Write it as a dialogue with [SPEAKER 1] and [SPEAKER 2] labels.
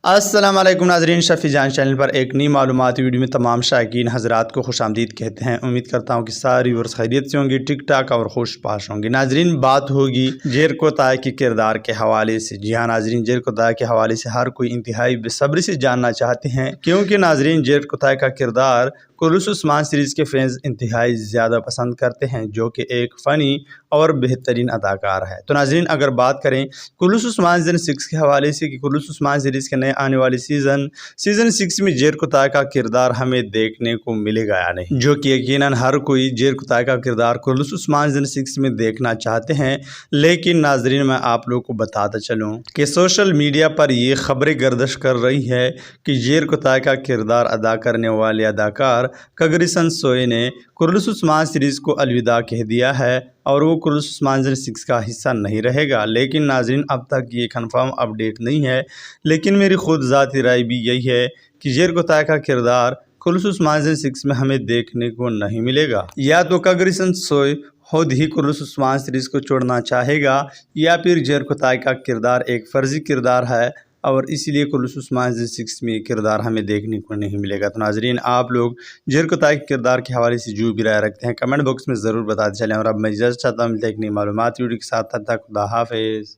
[SPEAKER 1] السلام علیکم ناظرین، شفیع جان چینل پر ایک نئی معلوماتی ویڈیو میں تمام شائقین حضرات کو خوش آمدید کہتے ہیں۔ امید کرتا ہوں کہ ساری ورس خیریت سے ہوں گی، ٹک ٹاک اور خوش پاش ہوں گی۔ ناظرین، بات ہوگی جیرکو تائے کے کردار کے حوالے سے۔ جی ہاں ناظرین، جیرکو تائے کے حوالے سے ہر کوئی انتہائی بے صبری سے جاننا چاہتے ہیں، کیونکہ ناظرین جیرکو تائے کا کردار کلث عثمان سیریز کے فینز انتہائی زیادہ پسند کرتے ہیں، جو کہ ایک فنی اور بہترین اداکار ہے۔ تو ناظرین، اگر بات کریں کلث عثمان سیزن 6 کے حوالے سے کہ کلث عثمان سیریز کے نئے آنے والی سیزن 6 میں جیرکو تائے کا کردار ہمیں دیکھنے کو ملے گا یا نہیں، جو کہ یقیناً ہر کوئی جیرکو تائے کا کردار کلث عثمان سیزن 6 میں دیکھنا چاہتے ہیں۔ لیکن ناظرین، میں آپ لوگوں کو بتاتا چلوں کہ سوشل میڈیا پر یہ خبریں گردش کر رہی ہے کہ جیرکو تائے کا کردار ادا کرنے والے اداکار کگری سن سوئے نے کلث عثمان سیریز کو الوداع کہہ دیا ہے اور وہ کلث عثمان سیزن 6 کا حصہ نہیں رہے گا۔ لیکن ناظرین، اب تک یہ کنفرم اپڈیٹ نہیں ہے، لیکن میری خود ذاتی رائے بھی یہی ہے کہ جیرکو تائے کا کردار کلث عثمان سیزن 6 میں ہمیں دیکھنے کو نہیں ملے گا۔ یا تو کگری سن سوئے خود ہی کلث عثمان سیریز کو چھوڑنا چاہے گا، یا پھر جیرکو تائے کا کردار ایک فرضی کردار ہے اور اسی لیے کلث عثمان سیزن 6 میں یہ کردار ہمیں دیکھنے کو نہیں ملے گا۔ تو ناظرین، آپ لوگ جیرکو تائے کے کردار کے حوالے سے جو بھی رائے رکھتے ہیں کمنٹ باکس میں ضرور بتاتے چلیں، اور اب میں اجازت چاہتا ہوں ملتے ہیں ایک نئی معلومات ویڈیو کے ساتھ۔ تب تک خدا حافظ۔